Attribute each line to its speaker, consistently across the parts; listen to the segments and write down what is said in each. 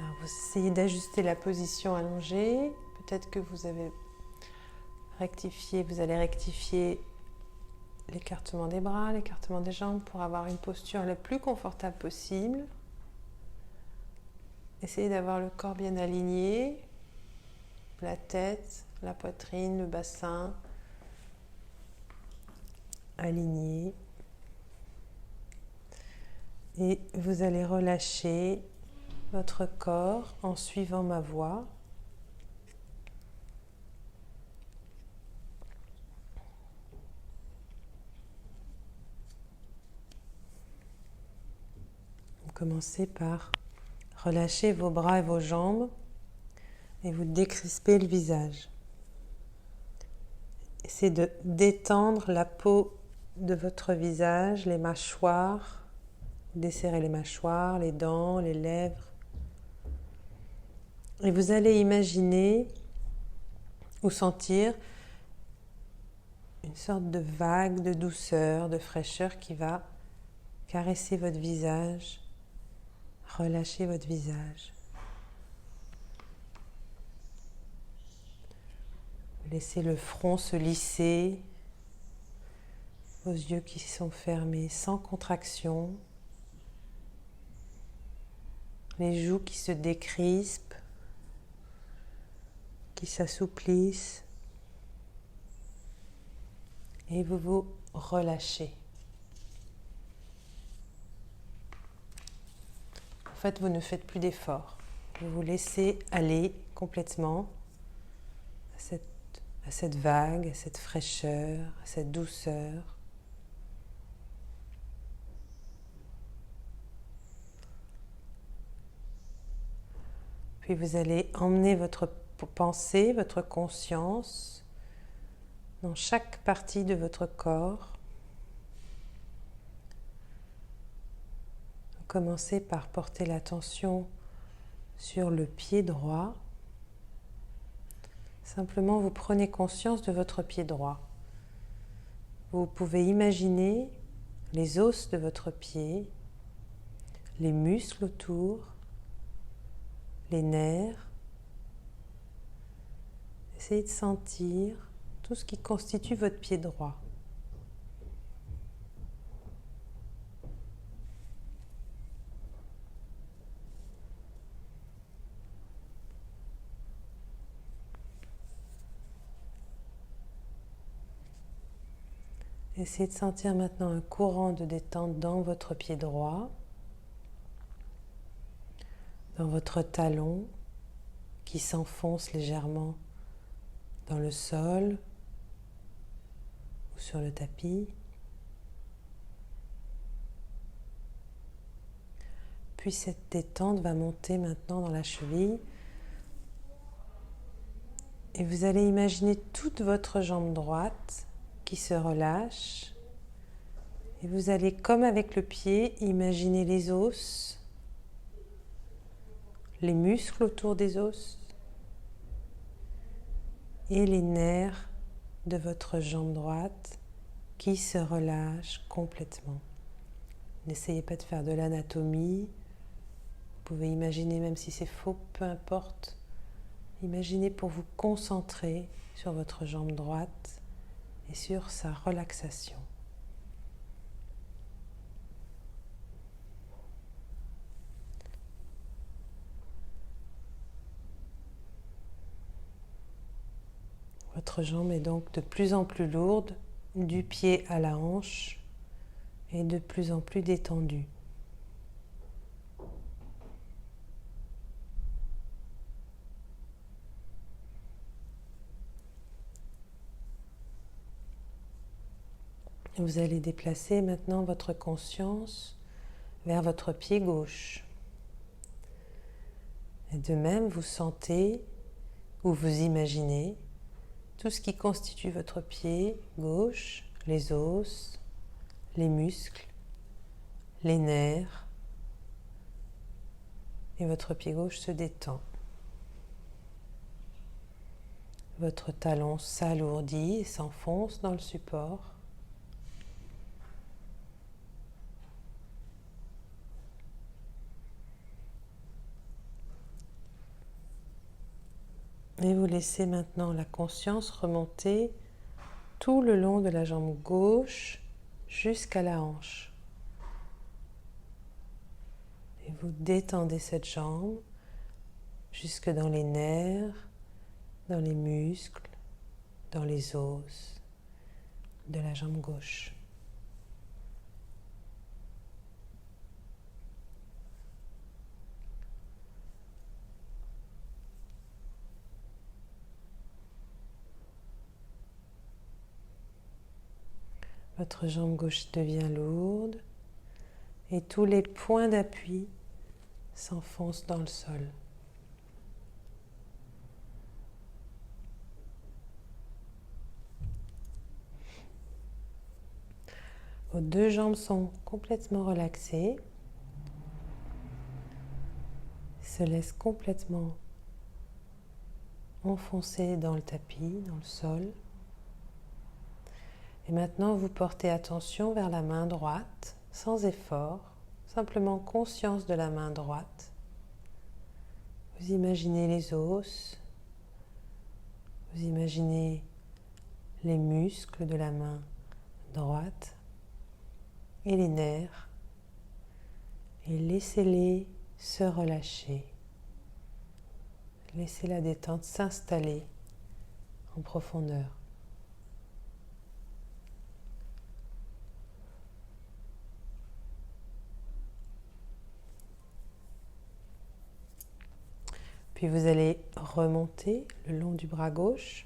Speaker 1: Alors vous essayez d'ajuster la position allongée. Peut-être que vous avez rectifié, vous allez rectifier l'écartement des bras, l'écartement des jambes pour avoir une posture la plus confortable possible. Essayez d'avoir le corps bien aligné, la tête, la poitrine, le bassin aligné. Et vous allez relâcher votre corps en suivant ma voix. Commencez par relâcher vos bras et vos jambes et vous décrispez le visage. Essayez de détendre la peau de votre visage, les mâchoires, desserrez les mâchoires, les dents, les lèvres. Et vous allez imaginer ou sentir une sorte de vague de douceur, de fraîcheur qui va caresser votre visage, relâcher votre visage. Laissez le front se lisser, vos yeux qui sont fermés sans contraction, les joues qui se décrispent, qui s'assouplissent, et vous vous relâchez. En fait, vous ne faites plus d'efforts. Vous vous laissez aller complètement à cette vague, à cette fraîcheur, à cette douceur. Puis vous allez emmener votre pensée, votre conscience dans chaque partie de votre corps. Commencez par porter l'attention sur le pied droit. Simplement, vous prenez conscience de votre pied droit. Vous pouvez imaginer les os de votre pied, les muscles autour, les nerfs. Essayez de sentir tout ce qui constitue votre pied droit. Essayez de sentir maintenant un courant de détente dans votre pied droit, dans votre talon qui s'enfonce légèrement dans le sol ou sur le tapis. Puis cette détente va monter maintenant dans la cheville et vous allez imaginer toute votre jambe droite qui se relâche et vous allez, comme avec le pied, imaginer les os, les muscles autour des os et les nerfs de votre jambe droite qui se relâchent complètement. N'essayez pas de faire de l'anatomie. Vous pouvez imaginer, même si c'est faux, peu importe. Imaginez pour vous concentrer sur votre jambe droite et sur sa relaxation. Votre jambe est donc de plus en plus lourde, du pied à la hanche, et de plus en plus détendue. Vous allez déplacer maintenant votre conscience vers votre pied gauche. Et de même, vous sentez ou vous imaginez tout ce qui constitue votre pied gauche, les os, les muscles, les nerfs, et votre pied gauche se détend. Votre talon s'alourdit et s'enfonce dans le support. Et vous laissez maintenant la conscience remonter tout le long de la jambe gauche jusqu'à la hanche. Et vous détendez cette jambe jusque dans les nerfs, dans les muscles, dans les os de la jambe gauche. Votre jambe gauche devient lourde et tous les points d'appui s'enfoncent dans le sol. Vos deux jambes sont complètement relaxées, se laissent complètement enfoncer dans le tapis, dans le sol. Et maintenant, vous portez attention vers la main droite, sans effort, simplement conscience de la main droite. Vous imaginez les os, vous imaginez les muscles de la main droite et les nerfs, et laissez-les se relâcher. Laissez la détente s'installer en profondeur. Puis vous allez remonter le long du bras gauche,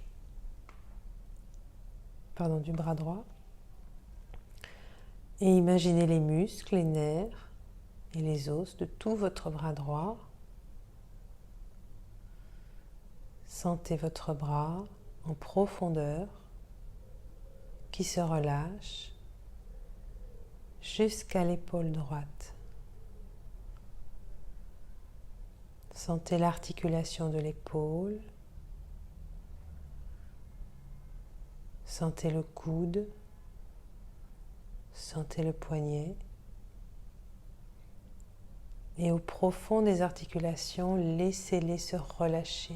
Speaker 1: du bras droit, et imaginez les muscles, les nerfs et les os de tout votre bras droit. Sentez votre bras en profondeur qui se relâche jusqu'à l'épaule droite. Sentez l'articulation de l'épaule. Sentez le coude. Sentez le poignet. Et au profond des articulations, laissez-les se relâcher.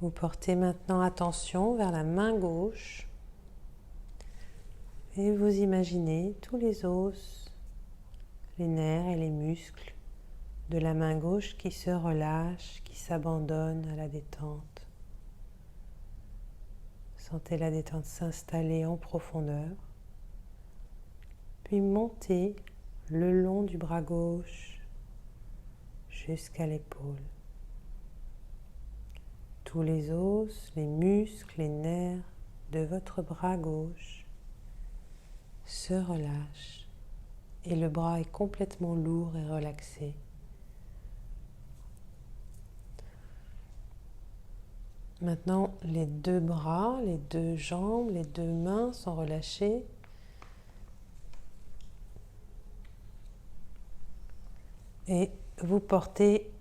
Speaker 1: Vous portez maintenant attention vers la main gauche et vous imaginez tous les os, les nerfs et les muscles de la main gauche qui se relâchent, qui s'abandonnent à la détente. Sentez la détente s'installer en profondeur, puis montez le long du bras gauche jusqu'à l'épaule. Tous les os, les muscles, les nerfs de votre bras gauche se relâchent et le bras est complètement lourd et relaxé. Maintenant, les deux bras, les deux jambes, les deux mains sont relâchées. Et vous portez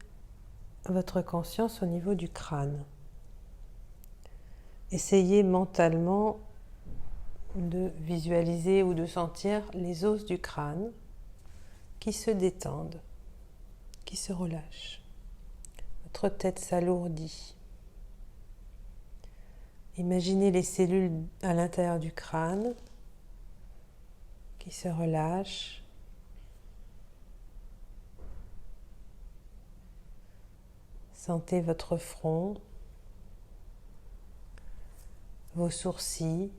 Speaker 1: votre conscience au niveau du crâne. Essayez mentalement de visualiser ou de sentir les os du crâne qui se détendent, qui se relâchent. Votre tête s'alourdit. Imaginez les cellules à l'intérieur du crâne qui se relâchent. Sentez votre front, vos sourcils,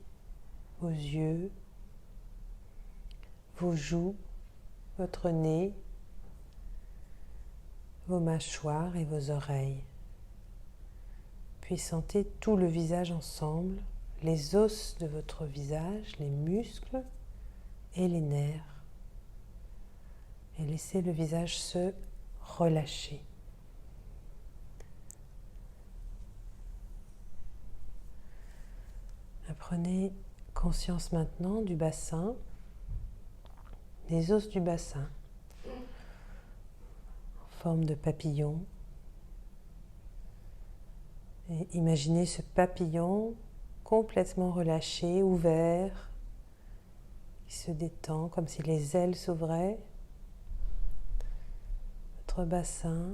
Speaker 1: vos yeux, vos joues, votre nez, vos mâchoires et vos oreilles. Puis sentez tout le visage ensemble, les os de votre visage, les muscles et les nerfs. Et laissez le visage se relâcher. Prenez conscience maintenant du bassin, des os du bassin. forme de papillon. Et imaginez ce papillon complètement relâché, ouvert, qui se détend comme si les ailes s'ouvraient. Votre bassin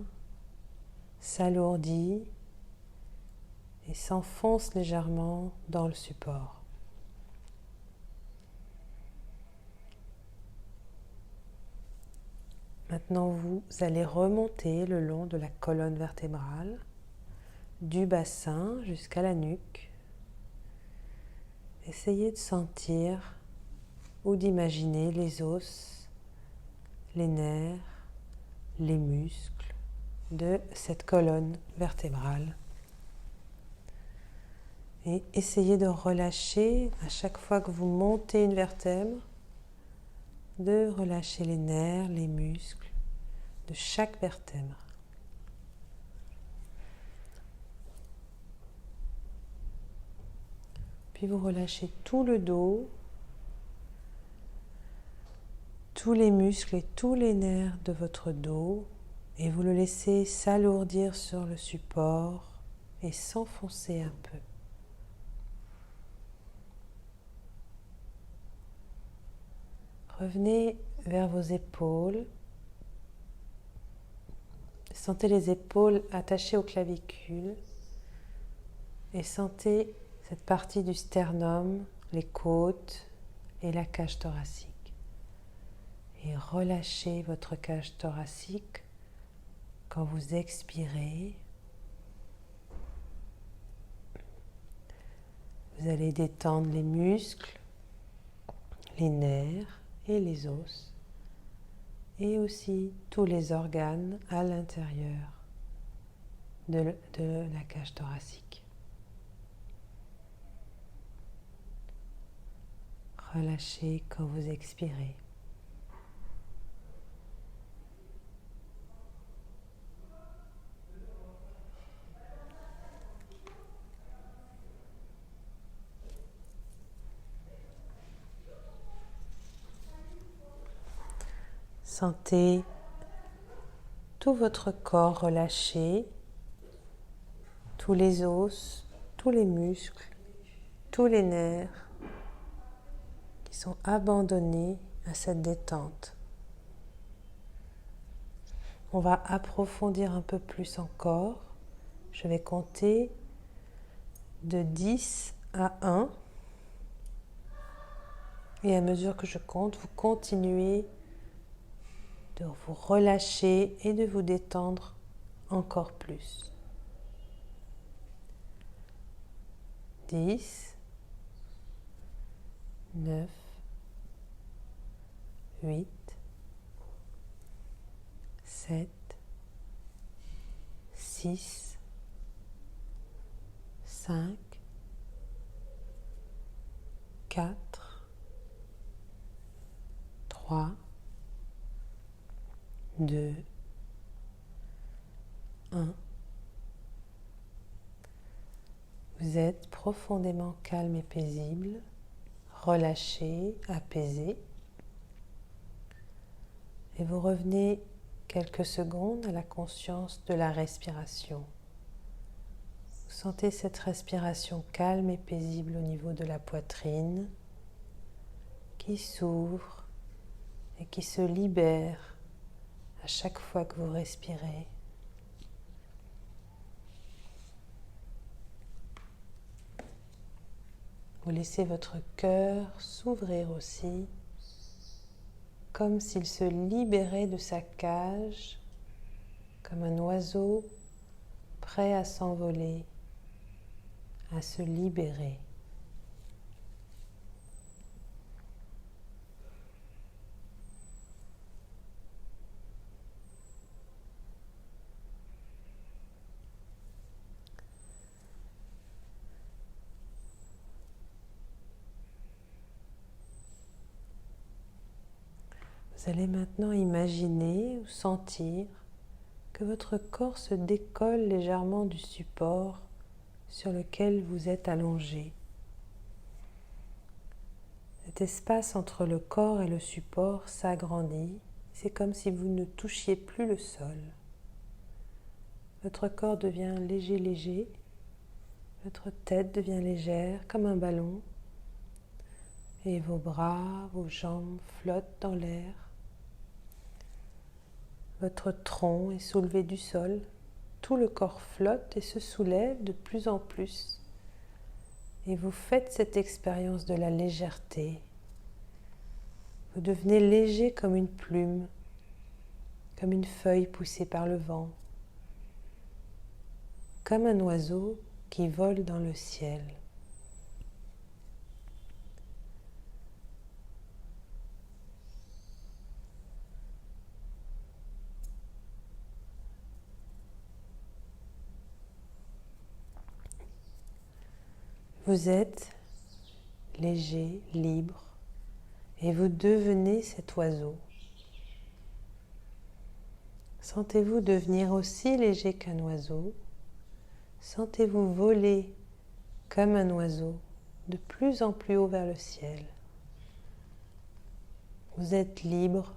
Speaker 1: s'alourdit et s'enfonce légèrement dans le support. Maintenant, vous allez remonter le long de la colonne vertébrale, du bassin jusqu'à la nuque. Essayez de sentir ou d'imaginer les os, les nerfs, les muscles de cette colonne vertébrale. Et essayez de relâcher à chaque fois que vous montez une vertèbre, de relâcher les nerfs, les muscles de chaque vertèbre. Puis vous relâchez tout le dos, tous les muscles et tous les nerfs de votre dos et vous le laissez s'alourdir sur le support et s'enfoncer un peu. Revenez vers vos épaules. Sentez les épaules attachées aux clavicules et sentez cette partie du sternum, les côtes et la cage thoracique. Et relâchez votre cage thoracique quand vous expirez. Vous allez détendre les muscles, les nerfs et les os, et aussi tous les organes à l'intérieur de la cage thoracique. Relâchez quand vous expirez. Sentez tout votre corps relâché, tous les os, tous les muscles, tous les nerfs qui sont abandonnés à cette détente. On va approfondir un peu plus encore. Je vais compter de 10 à 1. Et à mesure que je compte, vous continuez de vous relâcher et de vous détendre encore plus. 10, 9, 8, 7, 6, 5, 4, 3, 2, 1. Vous êtes profondément calme et paisible, relâché, apaisé. Et vous revenez quelques secondes à la conscience de la respiration. Vous sentez cette respiration calme et paisible au niveau de la poitrine qui s'ouvre et qui se libère à chaque fois que vous respirez. Vous laissez votre cœur s'ouvrir aussi, comme s'il se libérait de sa cage, comme un oiseau prêt à s'envoler, à se libérer. Vous allez maintenant imaginer ou sentir que votre corps se décolle légèrement du support sur lequel vous êtes allongé. Cet espace entre le corps et le support s'agrandit. C'est comme si vous ne touchiez plus le sol. Votre corps devient léger, votre tête devient légère comme un ballon et vos bras, vos jambes flottent dans l'air. Votre tronc est soulevé du sol, tout le corps flotte et se soulève de plus en plus. Et vous faites cette expérience de la légèreté. Vous devenez léger comme une plume, comme une feuille poussée par le vent, comme un oiseau qui vole dans le ciel. Vous êtes léger, libre, et vous devenez cet oiseau. Sentez-vous devenir aussi léger qu'un oiseau. Sentez-vous voler comme un oiseau, de plus en plus haut vers le ciel. Vous êtes libre,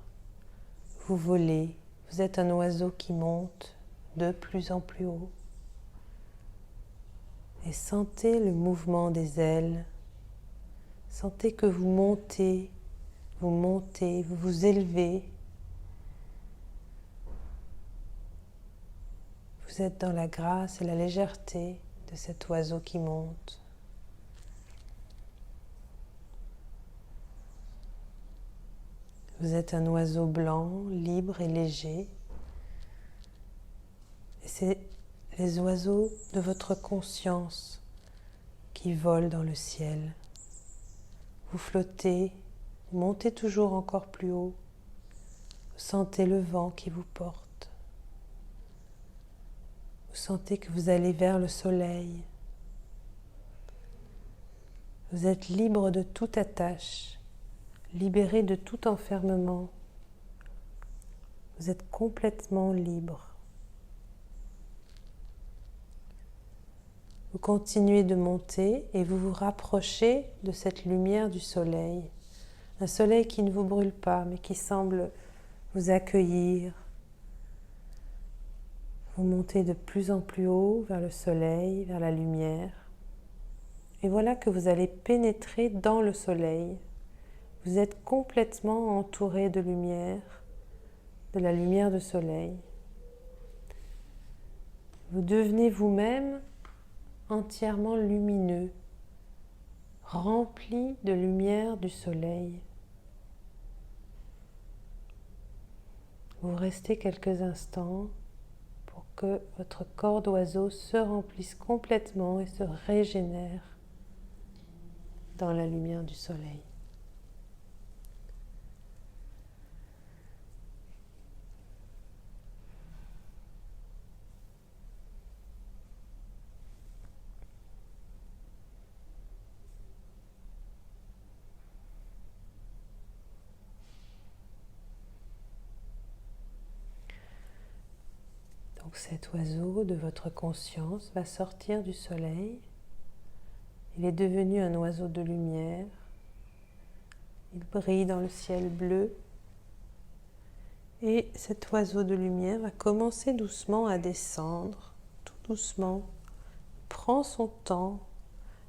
Speaker 1: vous volez, vous êtes un oiseau qui monte de plus en plus haut. Et sentez le mouvement des ailes. Sentez que vous montez, vous vous élevez. Vous êtes dans la grâce et la légèreté de cet oiseau qui monte. Vous êtes un oiseau blanc, libre et léger. Et c'est les oiseaux de votre conscience qui volent dans le ciel. Vous flottez, vous montez toujours encore plus haut. Vous sentez le vent qui vous porte. Vous sentez que vous allez vers le soleil. Vous êtes libre de toute attache, libéré de tout enfermement. Vous êtes complètement libre. Vous continuez de monter et vous vous rapprochez de cette lumière du soleil. Un soleil qui ne vous brûle pas, mais qui semble vous accueillir. Vous montez de plus en plus haut vers le soleil, vers la lumière. Et voilà que vous allez pénétrer dans le soleil. Vous êtes complètement entouré de lumière, de la lumière du soleil. Vous devenez vous-même entièrement lumineux, rempli de lumière du soleil. Vous restez quelques instants pour que votre corps d'oiseau se remplisse complètement et se régénère dans la lumière du soleil. Donc cet oiseau de votre conscience va sortir du soleil. Il est devenu un oiseau de lumière. Il brille dans le ciel bleu. Et cet oiseau de lumière va commencer doucement à descendre, tout doucement. Il prend son temps.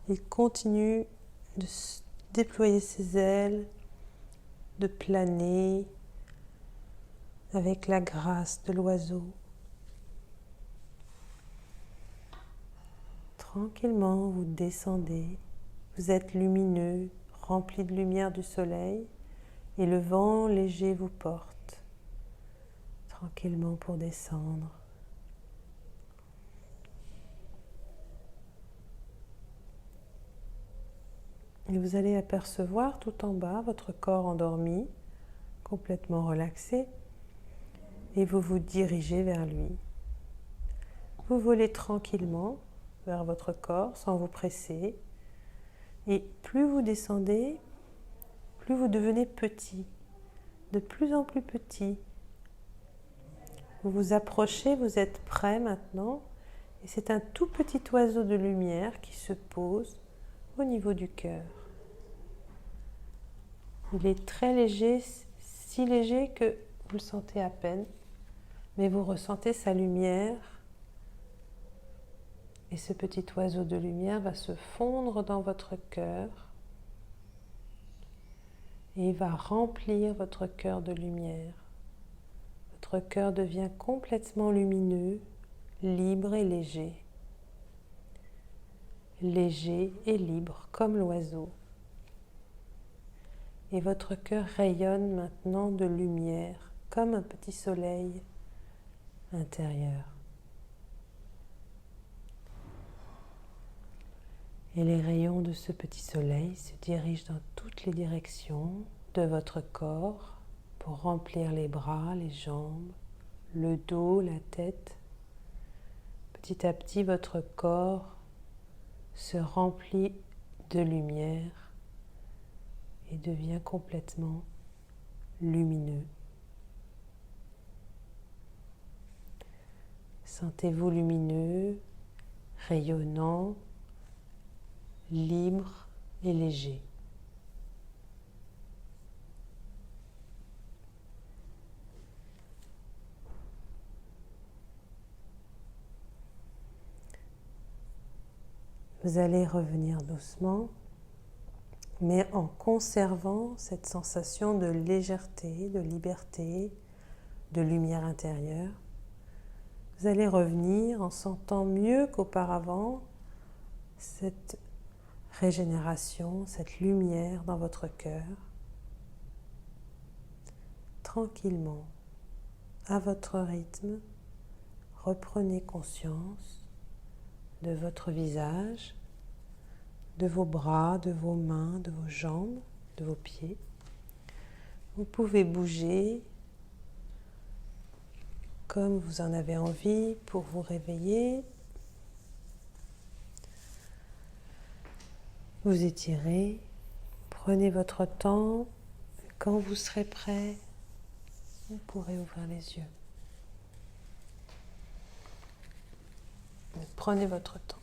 Speaker 1: Il continue de déployer ses ailes, de planer avec la grâce de l'oiseau. Tranquillement, vous descendez, vous êtes lumineux, rempli de lumière du soleil, et le vent léger vous porte, tranquillement pour descendre. Et vous allez apercevoir tout en bas votre corps endormi, complètement relaxé, et vous vous dirigez vers lui. Vous volez tranquillement vers votre corps sans vous presser. Et plus vous descendez, plus vous devenez petit, de plus en plus petit. Vous vous approchez, vous êtes prêt maintenant. Et c'est un tout petit oiseau de lumière qui se pose au niveau du cœur. Il est très léger, si léger que vous le sentez à peine, mais vous ressentez sa lumière Et ce petit oiseau de lumière va se fondre dans votre cœur et il va remplir votre cœur de lumière. Votre cœur devient complètement lumineux, libre et léger. Léger et libre comme l'oiseau. Et votre cœur rayonne maintenant de lumière, comme un petit soleil intérieur. Et les rayons de ce petit soleil se dirigent dans toutes les directions de votre corps pour remplir les bras, les jambes, le dos, la tête. Petit à petit, votre corps se remplit de lumière et devient complètement lumineux. Sentez-vous lumineux, rayonnant, libre et léger. Vous allez revenir doucement, mais en conservant cette sensation de légèreté, de liberté, de lumière intérieure. Vous allez revenir en sentant mieux qu'auparavant cette régénération, cette lumière dans votre cœur. Tranquillement, à votre rythme, reprenez conscience de votre visage, de vos bras, de vos mains, de vos jambes, de vos pieds. Vous pouvez bouger comme vous en avez envie pour vous réveiller. Vous étirez, prenez votre temps. Quand vous serez prêt, vous pourrez ouvrir les yeux. Prenez votre temps.